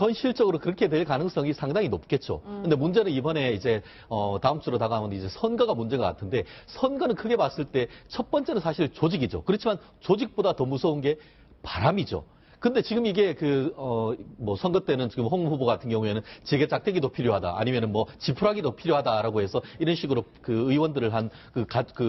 현실적으로 그렇게 될 가능성이 상당히 높겠죠. 근데 문제는 이번에 이제 다음 주로 다가오는 이제 선거가 문제가 같은데 선거는 크게 봤을 때 첫 번째는 사실 조직이죠. 그렇지만 조직보다 더 무서운 게 바람이죠. 근데 지금 이게 뭐 선거 때는 지금 홍 후보 같은 경우에는 재계 짝대기도 필요하다. 아니면은 뭐 지푸라기도 필요하다라고 해서 이런 식으로 그 의원들을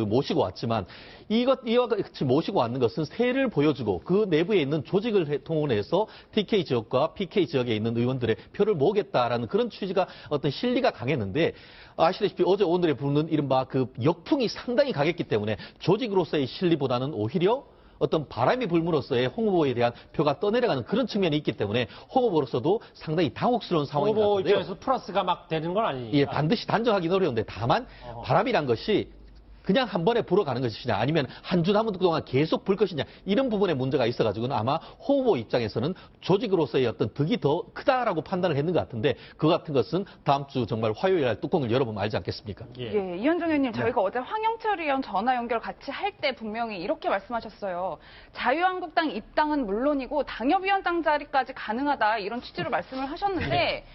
모시고 왔지만 이와 같이 모시고 왔는 것은 세를 보여주고 그 내부에 있는 조직을 동원해서 TK 지역과 PK 지역에 있는 의원들의 표를 모으겠다라는 그런 취지가 어떤 실리가 강했는데 아시다시피 어제 오늘에 부르는 이른바 그 역풍이 상당히 강했기 때문에 조직으로서의 실리보다는 오히려 어떤 바람이 불므로써의 홍 후보에 대한 표가 떠내려가는 그런 측면이 있기 때문에 홍 후보로서도 상당히 당혹스러운 상황인 것 같은데요. 홍 후보 입장에서 플러스가 막 되는 건 아니니까. 예, 반드시 단정하기는 어려운데 다만 바람이란 것이 그냥 한 번에 불어가는 것이냐 아니면 한 주 남은 동안 계속 불 것이냐 이런 부분에 문제가 있어가지고는 아마 홍 후보 입장에서는 조직으로서의 어떤 득이 더 크다라고 판단을 했는 것 같은데 그 같은 것은 다음 주 정말 화요일 날 뚜껑을 열어보면 알지 않겠습니까? 예, 이현정 의원님 저희가 어제 황영철 의원 전화 연결 같이 할 때 분명히 이렇게 말씀하셨어요. 자유한국당 입당은 물론이고 당협위원장 자리까지 가능하다 이런 취지로 말씀을 하셨는데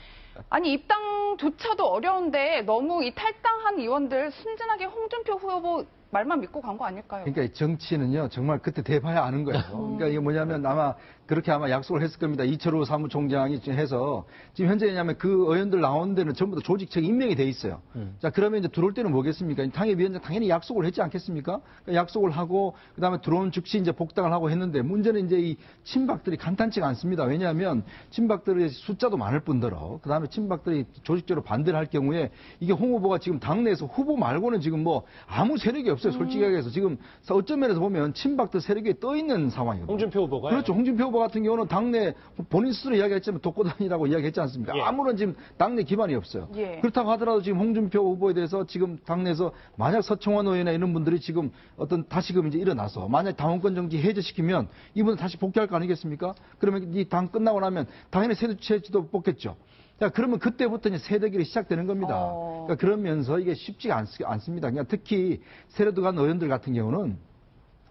아니 입당조차도 어려운데 너무 이 탈당한 의원들 순진하게 홍준표 후보 말만 믿고 간 거 아닐까요? 그러니까 정치는요 정말 그때 대봐야 아는 거예요. 그러니까 이게 뭐냐면 아마 그렇게 아마 약속을 했을 겁니다. 이철우 사무총장이 해서 지금 현재 왜냐하면 그 의원들 나온 데는 전부 다 조직책이 임명이 돼 있어요. 자 그러면 이제 들어올 때는 뭐겠습니까? 당협위원장 당연히 약속을 했지 않겠습니까? 그러니까 약속을 하고 그다음에 들어온 즉시 이제 복당을 하고 했는데 문제는 이제 이 친박들이 간단치가 않습니다. 왜냐하면 친박들의 숫자도 많을 뿐더러 그다음에 친박들이 조직적으로 반대를 할 경우에 이게 홍 후보가 지금 당내에서 후보 말고는 지금 뭐 아무 세력이 없어요. 솔직하게 해서 지금 어떤 면에서 보면 친박들 세력이 떠 있는 상황이거든요. 홍준표 후보가 그렇죠. 홍준표 후보 같은 경우는 당내 본인 스스로 이야기했지만 독고다니라고 이야기했지 않습니까? 예. 아무런 지금 당내 기반이 없어요. 예. 그렇다고 하더라도 지금 홍준표 후보에 대해서 지금 당내에서 만약 서청원 의원이나 이런 분들이 지금 어떤 다시금 이제 일어나서 만약 당원권 정지 해제시키면 이분은 다시 복귀할 거 아니겠습니까? 그러면 이 당 끝나고 나면 당연히 세대체제도 뽑겠죠. 자, 그러면 그때부터 이제 세대결이 시작되는 겁니다. 그러니까 그러면서 이게 쉽지가 않습니다. 그러니까 특히 새로 들어간 의원들 같은 경우는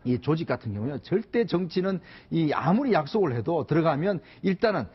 이 조직 같은 경우는 절대 정치는 이 아무리 약속을 해도 들어가면 일단은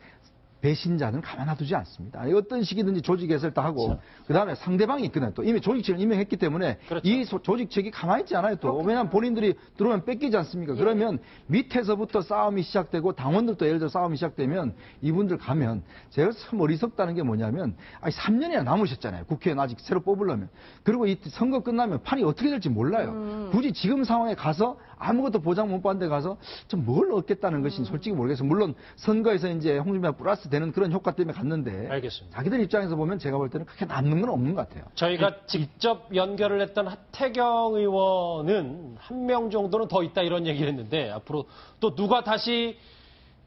배신자는 가만 놔두지 않습니다. 어떤 식이든지 조직 해설 다 하고 그렇죠. 그다음에 상대방이 있거든요. 또 이미 조직책을 임명했기 때문에 그렇죠. 이 조직책이 가만히 있지 않아요. 또 왜냐하면 본인들이 들어오면 뺏기지 않습니까? 예. 그러면 밑에서부터 싸움이 시작되고 당원들도 예를 들어 싸움이 시작되면 이분들 가면 제가 참 어리석다는 게 뭐냐면 아니 3년이나 남으셨잖아요. 국회의원 아직 새로 뽑으려면. 그리고 이 선거 끝나면 판이 어떻게 될지 몰라요. 굳이 지금 상황에 가서 아무것도 보장 못 받는 데 가서 좀 뭘 얻겠다는 것인지 솔직히 모르겠어요. 물론 선거에서 이제 홍준표가 플러스 되는 그런 효과 때문에 갔는데 알겠습니다. 자기들 입장에서 보면 제가 볼 때는 그렇게 남는 건 없는 것 같아요. 저희가 직접 연결을 했던 하태경 의원은 한 명 정도는 더 있다 이런 얘기를 했는데 앞으로 또 누가 다시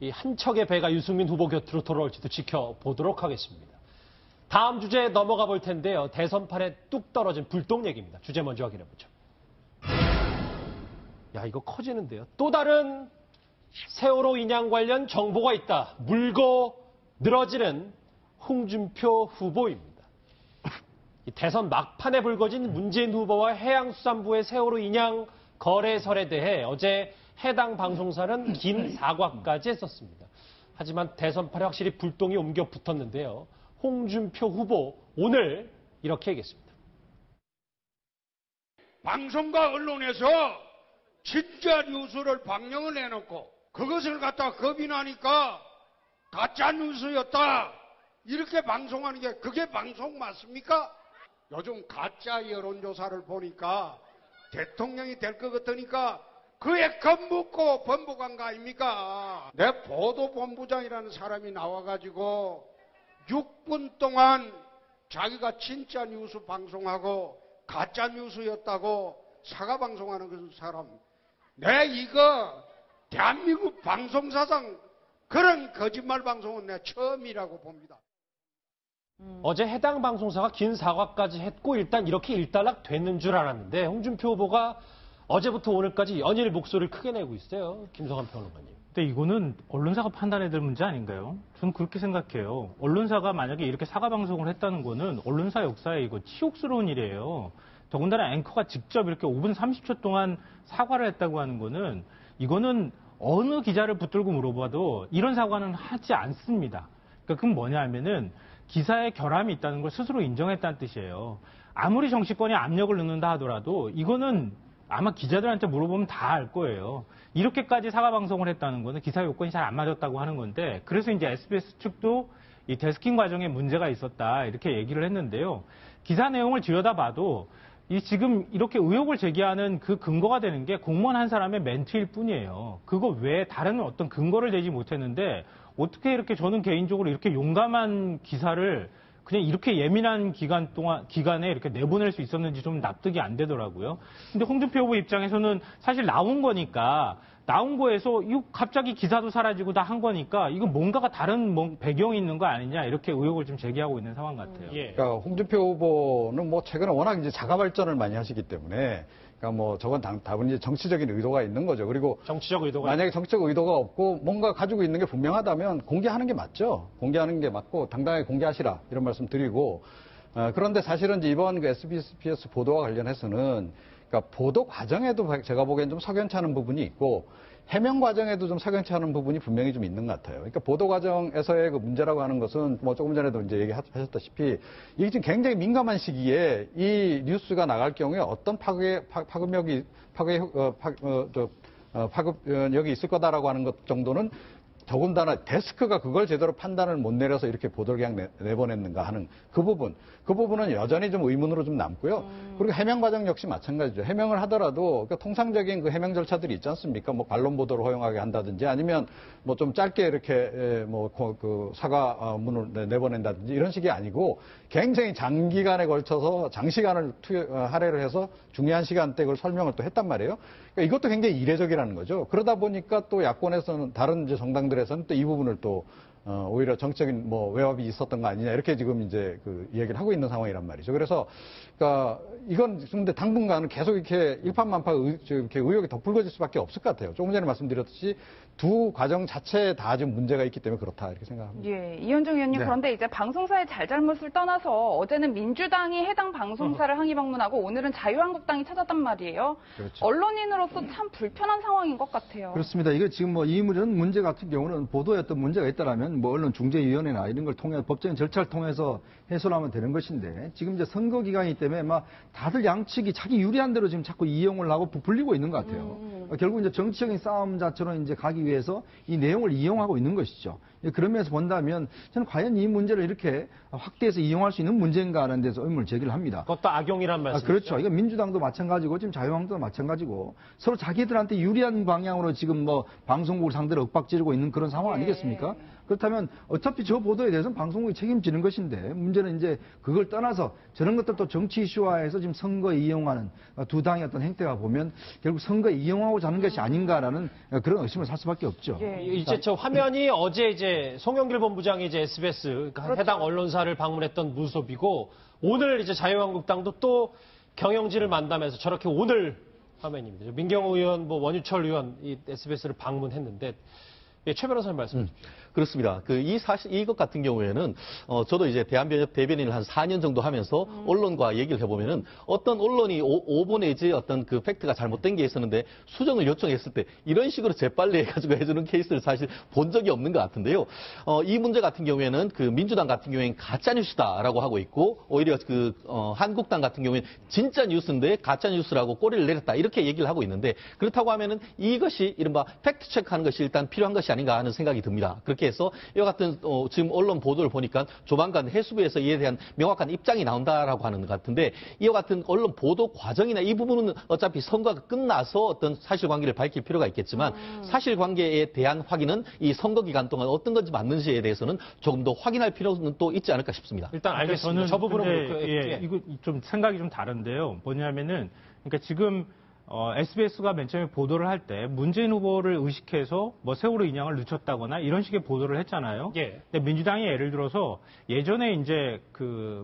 이 한 척의 배가 유승민 후보 곁으로 돌아올지도 지켜보도록 하겠습니다. 다음 주제에 넘어가 볼 텐데요. 대선판에 뚝 떨어진 불똥 얘기입니다. 주제 먼저 확인해 보죠. 야, 이거 커지는데요. 또 다른 세월호 인양 관련 정보가 있다. 물고 늘어지는 홍준표 후보입니다. 이 대선 막판에 불거진 문재인 후보와 해양수산부의 세월호 인양 거래설에 대해 어제 해당 방송사는 긴 사과까지 했었습니다. 하지만 대선판에 확실히 불똥이 옮겨 붙었는데요. 홍준표 후보 오늘 이렇게 얘기했습니다. 방송과 언론에서 진짜 뉴스를 방영을 해놓고 그것을 갖다 겁이 나니까 가짜 뉴스였다 이렇게 방송하는 게 그게 방송 맞습니까? 요즘 가짜 여론조사를 보니까 대통령이 될 것 같으니까 그에 겁먹고 번복한 거 아닙니까? 내 보도본부장이라는 사람이 나와가지고 6분 동안 자기가 진짜 뉴스 방송하고 가짜 뉴스였다고 사과 방송하는 그 사람, 내 이거 대한민국 방송사상 그런 거짓말 방송은 내 처음이라고 봅니다. 어제 해당 방송사가 긴 사과까지 했고 일단 이렇게 일단락 되는 줄 알았는데 홍준표 후보가 어제부터 오늘까지 연일 목소리를 크게 내고 있어요. 김성환 평론가님. 근데 이거는 언론사가 판단해야 될 문제 아닌가요? 저는 그렇게 생각해요. 언론사가 만약에 이렇게 사과 방송을 했다는 거는 언론사 역사에 이거 치욕스러운 일이에요. 더군다나 앵커가 직접 이렇게 5분 30초 동안 사과를 했다고 하는 거는 이거는 어느 기자를 붙들고 물어봐도 이런 사과는 하지 않습니다. 그러니까 그건 뭐냐면은 기사에 결함이 있다는 걸 스스로 인정했다는 뜻이에요. 아무리 정치권이 압력을 넣는다 하더라도 이거는 아마 기자들한테 물어보면 다 알 거예요. 이렇게까지 사과 방송을 했다는 거는 기사 요건이 잘 안 맞았다고 하는 건데, 그래서 이제 SBS 측도 이 데스킹 과정에 문제가 있었다 이렇게 얘기를 했는데요. 기사 내용을 들여다봐도 이 지금 이렇게 의혹을 제기하는 그 근거가 되는 게 공무원 한 사람의 멘트일 뿐이에요. 그거 외에 다른 어떤 근거를 대지 못했는데 어떻게 이렇게 저는 개인적으로 이렇게 용감한 기사를 그냥 이렇게 예민한 기간에 이렇게 내보낼 수 있었는지 좀 납득이 안 되더라고요. 근데 홍준표 후보 입장에서는 사실 나온 거니까, 나온 거에서 이거 갑자기 기사도 사라지고 다 한 거니까 이거 뭔가가 다른 배경이 있는 거 아니냐 이렇게 의혹을 좀 제기하고 있는 상황 같아요. 예. 그러니까 홍준표 후보는 뭐 최근에 워낙 이제 자가 발전을 많이 하시기 때문에 그러니까 뭐 저건 답은 이제 정치적인 의도가 있는 거죠. 그리고 정치적 의도가 만약에 정치적 의도가 없고 뭔가 가지고 있는 게 분명하다면 공개하는 게 맞죠. 공개하는 게 맞고 당당하게 공개하시라 이런 말씀 드리고, 그런데 사실은 이제 이번 그 SBS 보도와 관련해서는 그러니까 보도 과정에도 제가 보기엔 좀 석연치 않은 부분이 있고 해명 과정에도 좀 석연치 않은 부분이 분명히 좀 있는 것 같아요. 그러니까 보도 과정에서의 그 문제라고 하는 것은 뭐 조금 전에도 이제 얘기하셨다시피 이게 지금 굉장히 민감한 시기에 이 뉴스가 나갈 경우에 어떤 파급력이 있을 거다라고 하는 것 정도는 더군다나 데스크가 그걸 제대로 판단을 못 내려서 이렇게 보도를 그냥 내보냈는가 하는 그 부분은 여전히 좀 의문으로 좀 남고요. 그리고 해명 과정 역시 마찬가지죠. 해명을 하더라도 그러니까 통상적인 그 해명 절차들이 있지 않습니까? 뭐 반론 보도를 허용하게 한다든지 아니면 뭐 좀 짧게 이렇게 뭐 그 사과문을 내보낸다든지 이런 식이 아니고 굉장히 장기간에 걸쳐서 장시간을 할애를 해서 중요한 시간대 그걸 설명을 또 했단 말이에요. 그러니까 이것도 굉장히 이례적이라는 거죠. 그러다 보니까 또 야권에서는 다른 이제 정당들에서는 또 이 부분을 또 오히려 정적인 뭐 외압이 있었던 거 아니냐 이렇게 지금 이제 그 이야기를 하고 있는 상황이란 말이죠. 그래서 그러니까 이건 근데 당분간은 계속 이렇게 일파만파 이렇게 의혹이 더 불거질 수밖에 없을 것 같아요. 조금 전에 말씀드렸듯이 두 과정 자체에 다 좀 문제가 있기 때문에 그렇다 이렇게 생각합니다. 예, 이현중 의원님 네. 그런데 이제 방송사의 잘잘못을 떠나서 어제는 민주당이 해당 방송사를 항의 방문하고 오늘은 자유한국당이 찾았단 말이에요. 그렇죠. 언론인으로서 참 불편한 상황인 것 같아요. 그렇습니다. 이게 지금 뭐 이런 문제 같은 경우는 보도에 어떤 문제가 있다라면 뭐 언론중재위원회나 이런 걸 통해 법적인 절차를 통해서 해소를 하면 되는 것인데 지금 이제 선거 기간이기 때문에 막 다들 양측이 자기 유리한 대로 지금 자꾸 이용을 하고 부풀리고 있는 것 같아요. 결국 이제 정치적인 싸움 자체로 이제 가기 위해서 이 내용을 이용하고 있는 것이죠. 그런 면에서 본다면 저는 과연 이 문제를 이렇게 확대해서 이용할 수 있는 문제인가 하는 데서 의문을 제기를 합니다. 그것도 악용이란 말씀이죠. 그렇죠. 이거 민주당도 마찬가지고 지금 자유한국당도 마찬가지고 서로 자기들한테 유리한 방향으로 지금 뭐 방송국을 상대로 윽박지르고 있는 그런 상황 아니겠습니까? 그렇다면 어차피 저 보도에 대해서는 방송국이 책임지는 것인데 문제는 이제 그걸 떠나서 저런 것들도 정치 이슈화해서 지금 선거에 이용하는 두 당의 어떤 행태가 보면 결국 선거에 이용하고자 하는 것이 아닌가라는 그런 의심을 살 수밖에 없죠. 예. 이제 저 화면이 어제 이제 송영길 본부장이 이제 SBS 그러니까 그렇죠. 해당 언론사를 방문했던 모습이고 오늘 이제 자유한국당도 또 경영진을 만나면서 저렇게 오늘 화면입니다. 민경호 의원, 뭐 원유철 의원 이 SBS를 방문했는데 예, 최 변호사님 말씀. 그렇습니다. 이것 같은 경우에는, 저도 이제 대한변협 대변인을 한 4년 정도 하면서 언론과 얘기를 해보면은 어떤 언론이 오보 내지 어떤 그 팩트가 잘못된 게 있었는데 수정을 요청했을 때 이런 식으로 재빨리 해가지고 해주는 케이스를 사실 본 적이 없는 것 같은데요. 이 문제 같은 경우에는 그 민주당 같은 경우에는 가짜뉴스다라고 하고 있고 오히려 한국당 같은 경우에는 진짜 뉴스인데 가짜뉴스라고 꼬리를 내렸다 이렇게 얘기를 하고 있는데 그렇다고 하면은 이것이 이른바 팩트 체크하는 것이 일단 필요한 것이 아닌가 하는 생각이 듭니다. 그렇게 해서 이와 같은 지금 언론 보도를 보니까 조만간 해수부에서 이에 대한 명확한 입장이 나온다라고 하는 것 같은데 이와 같은 언론 보도 과정이나 이 부분은 어차피 선거가 끝나서 어떤 사실관계를 밝힐 필요가 있겠지만 사실관계에 대한 확인은 이 선거 기간 동안 어떤 건지 맞는지에 대해서는 조금 더 확인할 필요는 또 있지 않을까 싶습니다. 일단 알겠습니다. 저 부분은 근데, 이거 좀 생각이 좀 다른데요. 뭐냐면은 그러니까 지금 SBS가 맨 처음에 보도를 할 때 문재인 후보를 의식해서 뭐 세월호 인양을 늦췄다거나 이런 식의 보도를 했잖아요. 예. 근데 민주당이 예를 들어서 예전에 이제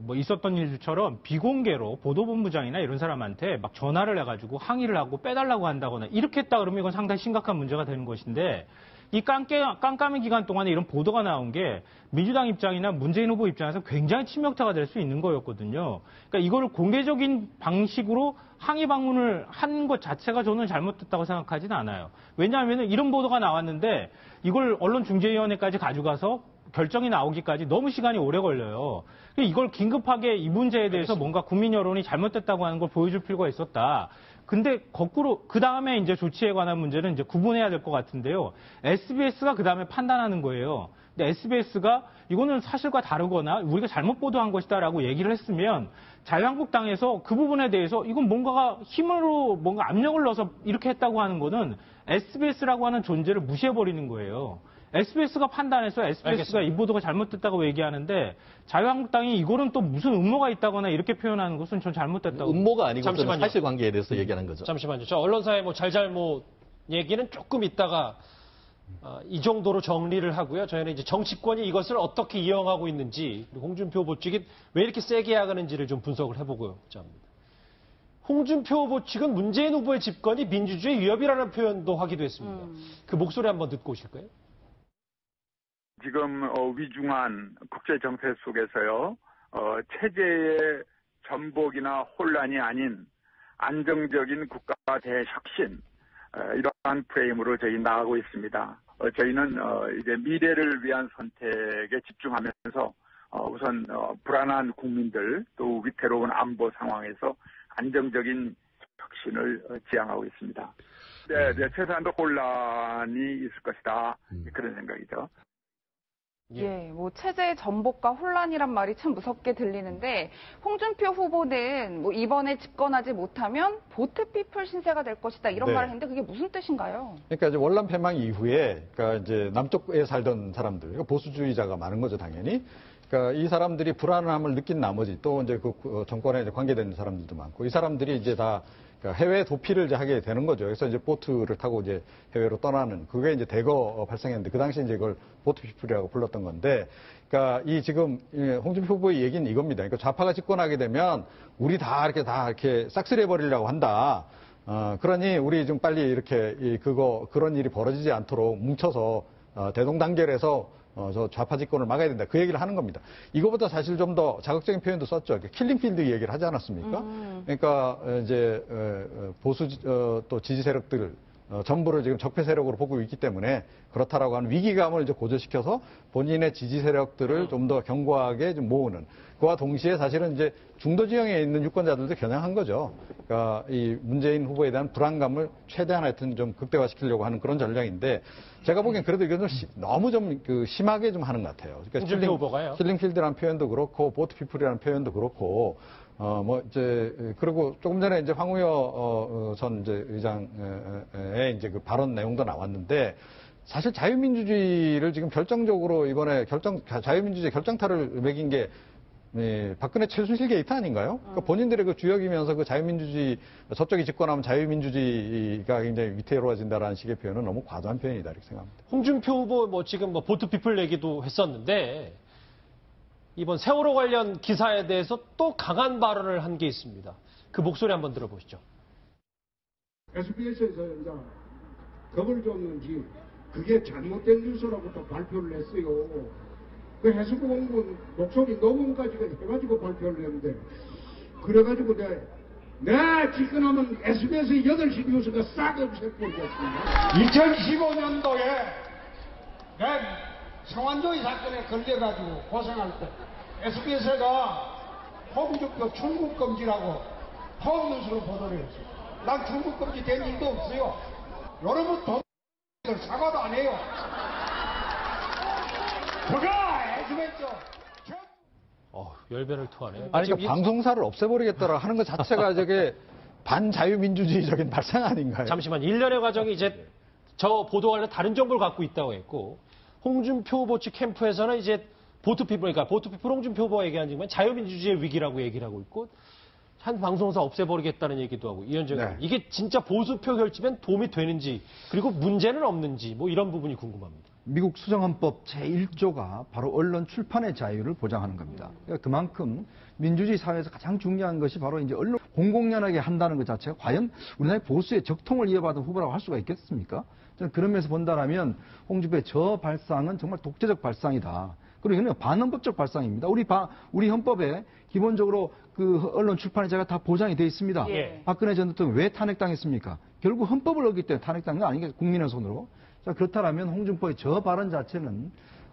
뭐 있었던 일처럼 비공개로 보도본부장이나 이런 사람한테 막 전화를 해가지고 항의를 하고 빼달라고 한다거나 이렇게 했다 그러면 이건 상당히 심각한 문제가 되는 것인데 이 깜깜이 기간 동안에 이런 보도가 나온 게 민주당 입장이나 문재인 후보 입장에서 굉장히 치명타가 될 수 있는 거였거든요. 그러니까 이거를 공개적인 방식으로 항의 방문을 한 것 자체가 저는 잘못됐다고 생각하지는 않아요. 왜냐하면 이런 보도가 나왔는데 이걸 언론중재위원회까지 가져가서 결정이 나오기까지 너무 시간이 오래 걸려요. 이걸 긴급하게 이 문제에 대해서 뭔가 국민 여론이 잘못됐다고 하는 걸 보여줄 필요가 있었다. 근데 거꾸로 그 다음에 이제 조치에 관한 문제는 이제 구분해야 될 것 같은데요. SBS가 그 다음에 판단하는 거예요. 근데 SBS가 이거는 사실과 다르거나 우리가 잘못 보도한 것이다라고 얘기를 했으면 자유한국당에서 그 부분에 대해서 이건 뭔가가 힘으로 뭔가 압력을 넣어서 이렇게 했다고 하는 거는 SBS라고 하는 존재를 무시해버리는 거예요. SBS가 판단해서 SBS가 알겠습니다. 이 보도가 잘못됐다고 얘기하는데 자유한국당이 이거는 또 무슨 음모가 있다거나 이렇게 표현하는 것은 전 잘못됐다고. 음모가 아니고 잠시만요. 사실관계에 대해서 얘기하는 거죠. 잠시만요. 저 언론사의 뭐 잘잘못 얘기는 조금 있다가 이 정도로 정리를 하고요. 저희는 이제 정치권이 이것을 어떻게 이용하고 있는지, 그리고 홍준표 후보 측이 왜 이렇게 세게 야가는지를 좀 분석을 해보고자 합니다. 홍준표 후보 측은 문재인 후보의 집권이 민주주의 위협이라는 표현도 하기도 했습니다. 그 목소리 한번 듣고 오실까요? 지금 위중한 국제 정세 속에서요, 체제의 전복이나 혼란이 아닌 안정적인 국가 대혁신, 이러한 프레임으로 저희 나가고 있습니다. 저희는 이제 미래를 위한 선택에 집중하면서 우선 불안한 국민들 또 위태로운 안보 상황에서 안정적인 혁신을 지향하고 있습니다. 네, 최소한도 혼란이 있을 것이다. 그런 생각이죠. 예, 뭐 체제의 전복과 혼란이란 말이 참 무섭게 들리는데 홍준표 후보는 뭐 이번에 집권하지 못하면 보트피플 신세가 될 것이다 이런 네. 말을 했는데 그게 무슨 뜻인가요? 그러니까 이제 월남 패망 이후에, 그러니까 이제 남쪽에 살던 사람들, 그러니까 보수주의자가 많은 거죠, 당연히. 그러니까 이 사람들이 불안함을 느낀 나머지 또 이제 그 정권에 이제 관계된 사람들도 많고 이 사람들이 이제 다 해외 도피를 이제 하게 되는 거죠. 그래서 이제 보트를 타고 이제 해외로 떠나는 그게 이제 대거 발생했는데 그 당시 이제 이걸 보트피플이라고 불렀던 건데, 그러니까 이 지금 홍준표 후보의 얘기는 이겁니다. 그러니까 좌파가 집권하게 되면 우리 다 이렇게 싹쓸이 해버리려고 한다. 그러니 우리 좀 빨리 이렇게 그런 일이 벌어지지 않도록 뭉쳐서 대동단결해서 저 좌파 집권을 막아야 된다. 그 얘기를 하는 겁니다. 이거보다 사실 좀 더 자극적인 표현도 썼죠. 킬링필드 얘기를 하지 않았습니까? 그러니까 이제 보수 또 지지 세력들 전부를 지금 적폐 세력으로 보고 있기 때문에 그렇다라고 하는 위기감을 이제 고조시켜서 본인의 지지 세력들을 좀 더 견고하게 좀 모으는. 그와 동시에 사실은 이제 중도 지형에 있는 유권자들도 겨냥한 거죠. 그러니까 이 문재인 후보에 대한 불안감을 최대한 하여튼 좀 극대화시키려고 하는 그런 전략인데, 제가 보기엔 그래도 이건 너무 좀 심하게 좀 하는 것 같아요. 그러니까 후보가요? 킬링필드라는 표현도 그렇고 보트피플이라는 표현도 그렇고 뭐 이제 그리고 조금 전에 이제 황우여 전 이제 의장의 이제 그 발언 내용도 나왔는데, 사실 자유민주주의를 지금 결정적으로 이번에 자유민주주의 결정타를 매긴 게 박근혜 최순실 게이트 아닌가요? 그러니까 본인들의 그 주역이면서 그 자유민주주의, 저쪽이 집권하면 자유민주주의가 굉장히 위태로워진다라는 식의 표현은 너무 과도한 표현이다, 이렇게 생각합니다. 홍준표 후보 뭐 지금 뭐 보트피플 얘기도 했었는데, 이번 세월호 관련 기사에 대해서 또 강한 발언을 한 게 있습니다. 그 목소리 한번 들어보시죠. SBS에서 이제 겁을 줬는지 그게 잘못된 뉴스라고 또 발표를 했어요. 그 해수부공군 목소리 녹음까지 해가지고 발표를 했는데, 그래가지고 내가 집권하면 SBS 8시 뉴스가 싹 없애버리겠습니다. 2015년도에 내 성완조이 사건에 걸려가지고 고생할 때 SBS가 홍준표 출국 금지라고 허위 뉴스로 보도를 했어요. 난 출국 금지 된 일도 없어요. 여러분 돈 사과도 안 해요. 그가 SBS 열변을 토하네요. 아니, 지금 그러니까 방송사를 없애버리겠다라 하는 것 자체가 저게 반자유민주주의적인 발상 아닌가요? 잠시만, 일련의 과정이 이제 저 보도와는 다른 정보를 갖고 있다고 했고, 홍준표 후보 측 캠프에서는 이제 보트피플 홍준표 후보가 얘기한 지금 자유민주주의의 위기라고 얘기를 하고 있고, 한 방송사 없애버리겠다는 얘기도 하고, 이현정 네. 이게 진짜 보수표 결집엔 도움이 되는지, 그리고 문제는 없는지, 뭐 이런 부분이 궁금합니다. 미국 수정헌법 제1조가 바로 언론 출판의 자유를 보장하는 겁니다. 그러니까 그만큼 민주주의 사회에서 가장 중요한 것이 바로 이제 언론 공공연하게 한다는 것 자체가 과연 우리나라의 보수의 적통을 이어받은 후보라고 할 수가 있겠습니까? 저는 그런 면에서 본다라면 홍준표의 저 발상은 정말 독재적 발상이다. 그리고 이거는 반헌법적 발상입니다. 우리 헌법에 기본적으로 그 언론 출판의 자유가 다 보장이 되어 있습니다. 예. 박근혜 전 대통령이 왜 탄핵당했습니까? 결국 헌법을 어겼기 때문에 탄핵당한 거 아니겠습니까? 국민의 손으로. 자, 그렇다면 홍준표의 저 발언 자체는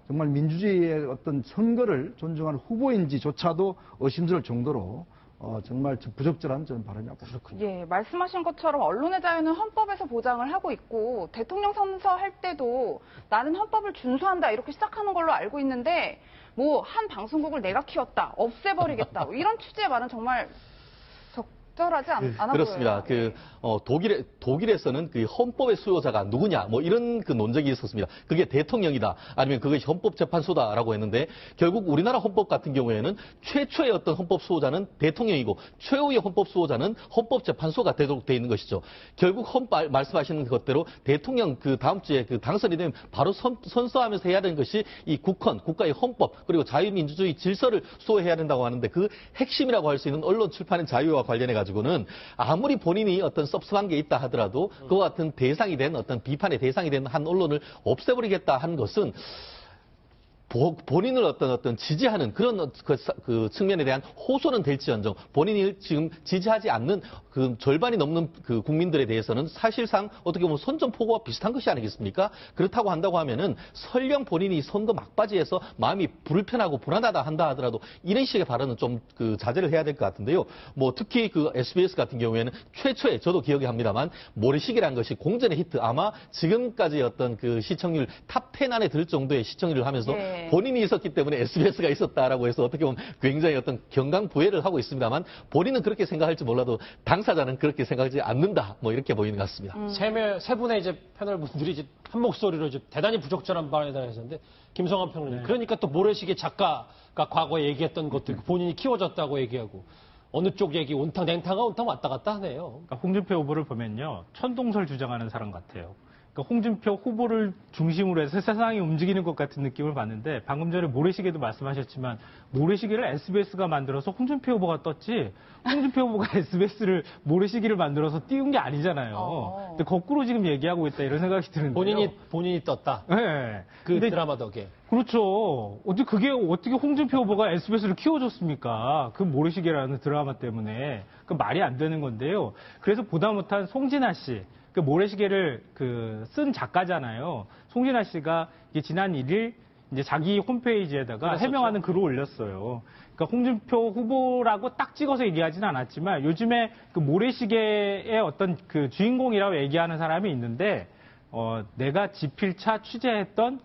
정말 민주주의의 어떤 선거를 존중하는 후보인지조차도 의심스러울 정도로 정말 부적절한 저는 발언이라고 봅니다. 예, 말씀하신 것처럼 언론의 자유는 헌법에서 보장을 하고 있고 대통령 선서할 때도 나는 헌법을 준수한다 이렇게 시작하는 걸로 알고 있는데 뭐 한 방송국을 내가 키웠다, 없애버리겠다 뭐 이런 취지의 말은 정말 적절하지 않아 그렇습니다. 보여요. 독일에서는 그 헌법의 수호자가 누구냐, 뭐 이런 그 논쟁이 있었습니다. 그게 대통령이다, 아니면 그게 헌법재판소다라고 했는데 결국 우리나라 헌법 같은 경우에는 최초의 어떤 헌법 수호자는 대통령이고 최후의 헌법 수호자는 헌법재판소가 되도록 돼 있는 것이죠. 결국 말씀하시는 것대로 대통령 그 다음 주에 그 당선이 되면 바로 선서하면서 해야 되는 것이 이 국가의 헌법 그리고 자유민주주의 질서를 수호해야 된다고 하는데 그 핵심이라고 할 수 있는 언론 출판의 자유와 관련해 가지고는 아무리 본인이 어떤 섭섭한 게 있다 하더라도 그와 같은 대상이 된 어떤 비판의 대상이 된 한 언론을 없애버리겠다 한 것은 본인을 어떤 지지하는 그런 그 측면에 대한 호소는 될지언정 본인이 지금 지지하지 않는 그 절반이 넘는 그 국민들에 대해서는 사실상 어떻게 보면 선전포고와 비슷한 것이 아니겠습니까? 그렇다고 한다고 하면은 설령 본인이 선거 막바지에서 마음이 불편하고 불안하다 한다 하더라도 이런 식의 발언은 좀 그 자제를 해야 될 것 같은데요. 뭐 특히 그 SBS 같은 경우에는 최초에 저도 기억이 합니다만 모래시계라는 것이 공전의 히트 아마 지금까지 어떤 그 시청률 탑 10 안에 들 정도의 시청률을 하면서 네. 본인이 있었기 때문에 SBS가 있었다라고 해서 어떻게 보면 굉장히 어떤 경강부회를 하고 있습니다만 본인은 그렇게 생각할지 몰라도 당사자는 그렇게 생각하지 않는다. 뭐 이렇게 보이는 것 같습니다. 세 분의 이제 패널 분들이 이제 한 목소리로 이제 대단히 부적절한 발언에 대해서인데 김성환 평론가님. 그러니까 또 모래시계 작가가 과거에 얘기했던 것들 본인이 키워졌다고 얘기하고 어느 쪽 얘기 온탕 냉탕과 온탕 왔다 갔다 하네요. 그러니까 홍준표 후보를 보면요. 천동설 주장하는 사람 같아요. 그러니까 홍준표 후보를 중심으로 해서 세상이 움직이는 것 같은 느낌을 받는데 방금 전에 모래시계도 말씀하셨지만 모래시계를 SBS가 만들어서 홍준표 후보가 떴지 홍준표 후보가 SBS를 모래시계를 만들어서 띄운 게 아니잖아요. 근데 거꾸로 지금 얘기하고 있다 이런 생각이 드는데요. 본인이 떴다. 네. 그 드라마 덕에. 그렇죠. 어떻게 홍준표 후보가 SBS를 키워줬습니까? 그 모래시계라는 드라마 때문에. 그 말이 안 되는 건데요. 그래서 보다 못한 송진아 씨. 그 모래시계를 쓴 작가잖아요. 송진아 씨가 지난 1일 이제 자기 홈페이지에다가 해명하는 글을 올렸어요. 그러니까 홍준표 후보라고 딱 찍어서 얘기하지는 않았지만 요즘에 그 모래시계의 어떤 그 주인공이라고 얘기하는 사람이 있는데 내가 지필차 취재했던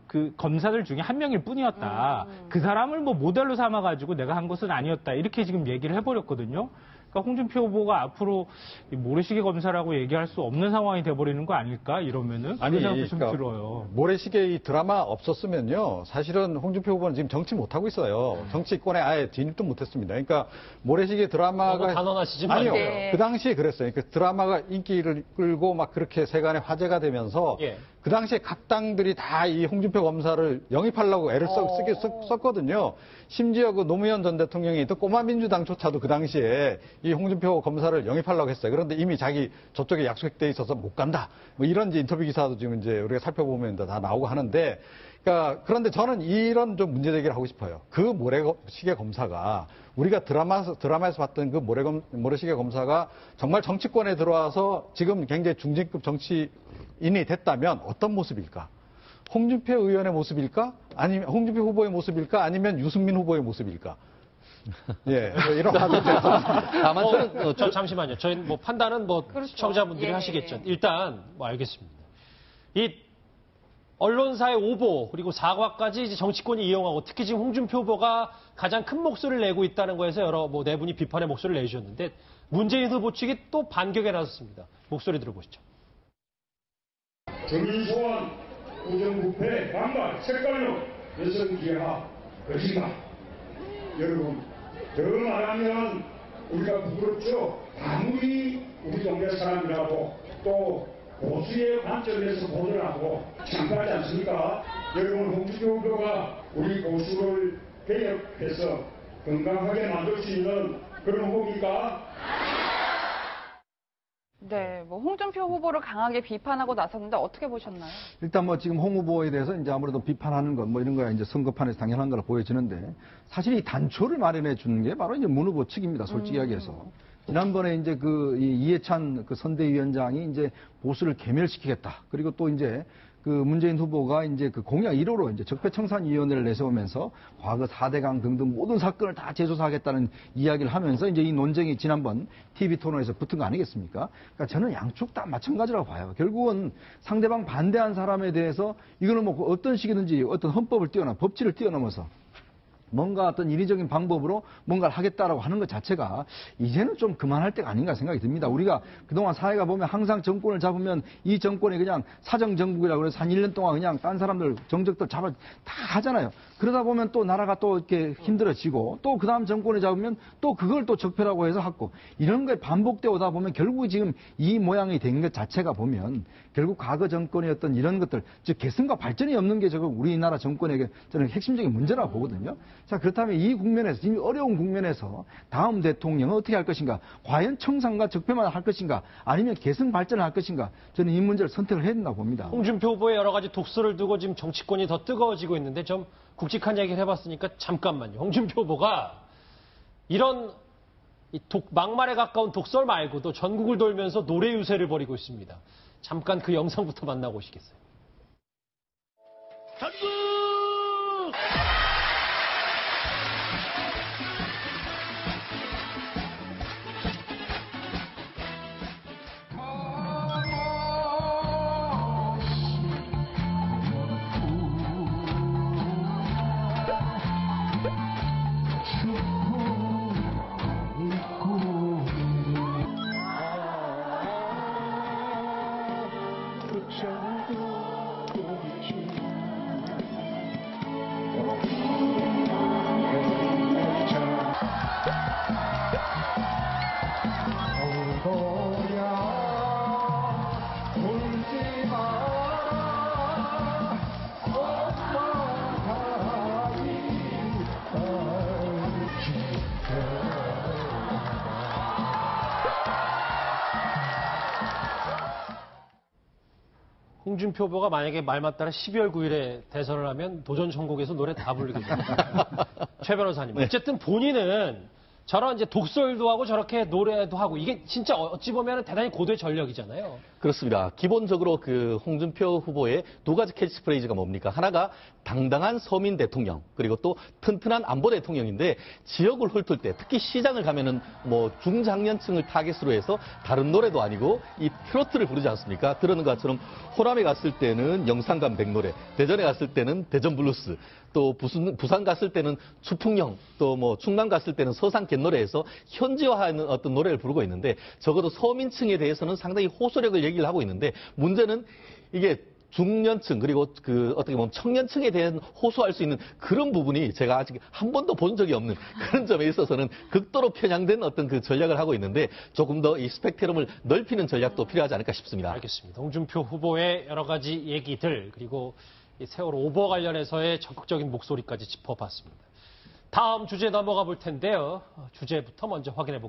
그 검사들 중에 한 명일 뿐이었다. 그 사람을 뭐 모델로 삼아가지고 내가 한 것은 아니었다. 이렇게 지금 얘기를 해버렸거든요. 그러니까 홍준표 후보가 앞으로 모래시계 검사라고 얘기할 수 없는 상황이 돼버리는 거 아닐까? 이러면은 아니, 그런 생각도 좀 그러니까 들어요. 모래시계 이 드라마 없었으면요. 사실은 홍준표 후보는 지금 정치 못하고 있어요. 정치권에 아예 진입도 못했습니다. 그러니까 모래시계 드라마가 너무 단언하시지 마요. 아니요. 네. 그 당시에 그랬어요. 그 드라마가 인기를 끌고 막 그렇게 세간에 화제가 되면서 예. 그 당시에 각 당들이 다 이 홍준표 검사를 영입하려고 애를 썼거든요. 심지어 그 노무현 전 대통령이 있던 꼬마 민주당조차도 그 당시에 이 홍준표 검사를 영입하려고 했어요. 그런데 이미 자기 저쪽에 약속돼 있어서 못 간다. 뭐 이런 이제 인터뷰 기사도 지금 이제 우리가 살펴보면 다 나오고 하는데, 그러니까 그런데 저는 이런 좀 문제 제기를 하고 싶어요. 그 모래시계 검사가 우리가 드라마에서 봤던 그 모래시계 검사가 정말 정치권에 들어와서 지금 굉장히 중진급 정치인이 됐다면 어떤 모습일까? 홍준표 의원의 모습일까? 아니면 홍준표 후보의 모습일까? 아니면 유승민 후보의 모습일까? 예, 이런 화제들. 다만 저는 잠시만요. 저희 뭐 판단은 뭐 그렇죠. 시청자분들이 예. 하시겠죠. 일단 뭐 알겠습니다. 이 언론사의 오보 그리고 사과까지 이제 정치권이 이용하고 특히 지금 홍준표 후보가 가장 큰 목소리를 내고 있다는 거에서 여러 뭐 네 분이 비판의 목소리를 내주셨는데 문재인 후보 측이 또 반격에 나섰습니다. 목소리 들어보시죠. 정인소환 우정부패 반발 색깔로 여성기하 거짓말. 여러분 더 말하면 우리가 부끄럽죠. 아무리 우리 동네 사람이라고 또 보수의 관점에서 보더라도 참가하지 않습니까? 여러분 홍준표 후보가 우리 보수를 개혁해서 건강하게 만들 수 있는 그런 후보입니까? 네, 뭐 홍준표 후보를 강하게 비판하고 나섰는데 어떻게 보셨나요? 일단 뭐 지금 홍 후보에 대해서 이제 아무래도 비판하는 것 뭐 이런 거야 이제 선거판에서 당연한 걸로 보여지는데 사실 이 단초를 마련해 주는 게 바로 이제 문 후보 측입니다. 솔직히 이야기해서. 지난번에 이제 그 이해찬 그 선대위원장이 이제 보수를 괴멸시키겠다. 그리고 또 이제 그 문재인 후보가 이제 그 공약 1호로 이제 적폐청산위원회를 내세우면서 과거 4대강 등등 모든 사건을 다 재조사하겠다는 이야기를 하면서 이제 이 논쟁이 지난번 TV 토론에서 붙은 거 아니겠습니까? 그러니까 저는 양쪽 다 마찬가지라고 봐요. 결국은 상대방 반대한 사람에 대해서 이거는 뭐 어떤 식이든지 어떤 헌법을 뛰어넘어 법치를 뛰어넘어서 뭔가 어떤 인위적인 방법으로 뭔가를 하겠다라고 하는 것 자체가 이제는 좀 그만할 때가 아닌가 생각이 듭니다. 우리가 그동안 사회가 보면 항상 정권을 잡으면 이 정권이 그냥 사정정국이라고 그래서 한 1년 동안 그냥 딴 사람들 정적들 잡아 다 하잖아요. 그러다 보면 또 나라가 또 이렇게 힘들어지고 또 그 다음 정권을 잡으면 또 그걸 또 적폐라고 해서 하고 이런 게 반복되어 오다 보면 결국 지금 이 모양이 된 것 자체가 보면 결국 과거 정권의 어떤 이런 것들 즉 개선과 발전이 없는 게 저거 우리나라 정권에게 저는 핵심적인 문제라고 보거든요. 자, 그렇다면 이 국면에서, 이 어려운 국면에서 다음 대통령은 어떻게 할 것인가? 과연 청산과 적폐만 할 것인가? 아니면 개선 발전을 할 것인가? 저는 이 문제를 선택을 해야 된다고 봅니다. 홍준표 후보의 여러 가지 독설을 두고 지금 정치권이 더 뜨거워지고 있는데 좀 굵직한 얘기를 해봤으니까 잠깐만요. 홍준표 후보가 이런 막말에 가까운 독설 말고도 전국을 돌면서 노래 유세를 벌이고 있습니다. 잠깐 그 영상부터 만나고 오시겠어요? 전국! 홍준표 후보가 만약에 말만 따라 12월 9일에 대선을 하면 도전 천국에서 노래 다 부르겠습니다. 최 변호사님. 어쨌든 본인은 저런 이제 독설도 하고 저렇게 노래도 하고 이게 진짜 어찌 보면 대단히 고도의 전력이잖아요. 그렇습니다. 기본적으로 그 홍준표 후보의 두 가지 캐치프레이즈가 뭡니까? 하나가 당당한 서민 대통령, 그리고 또 튼튼한 안보 대통령인데 지역을 훑을 때 특히 시장을 가면은 뭐 중장년층을 타겟으로 해서 다른 노래도 아니고 이 트로트를 부르지 않습니까? 그러는 것처럼 호남에 갔을 때는 영산간 백노래, 대전에 갔을 때는 대전 블루스, 또 부산 갔을 때는 추풍령, 또 뭐 충남 갔을 때는 서산 갯노래에서 현지화하는 어떤 노래를 부르고 있는데 적어도 서민층에 대해서는 상당히 호소력을 얘기를 하고 있는데 문제는 이게 중년층 그리고 그 어떻게 보면 청년층에 대한 호소할 수 있는 그런 부분이 제가 아직 한 번도 본 적이 없는 그런 점에 있어서는 극도로 편향된 어떤 그 전략을 하고 있는데 조금 더 이 스펙트럼을 넓히는 전략도 필요하지 않을까 싶습니다. 알겠습니다. 홍준표 후보의 여러 가지 얘기들 그리고 이 세월호 오버 관련해서의 적극적인 목소리까지 짚어봤습니다. 다음 주제 넘어가 볼 텐데요. 주제부터 먼저 확인해 보겠습니다.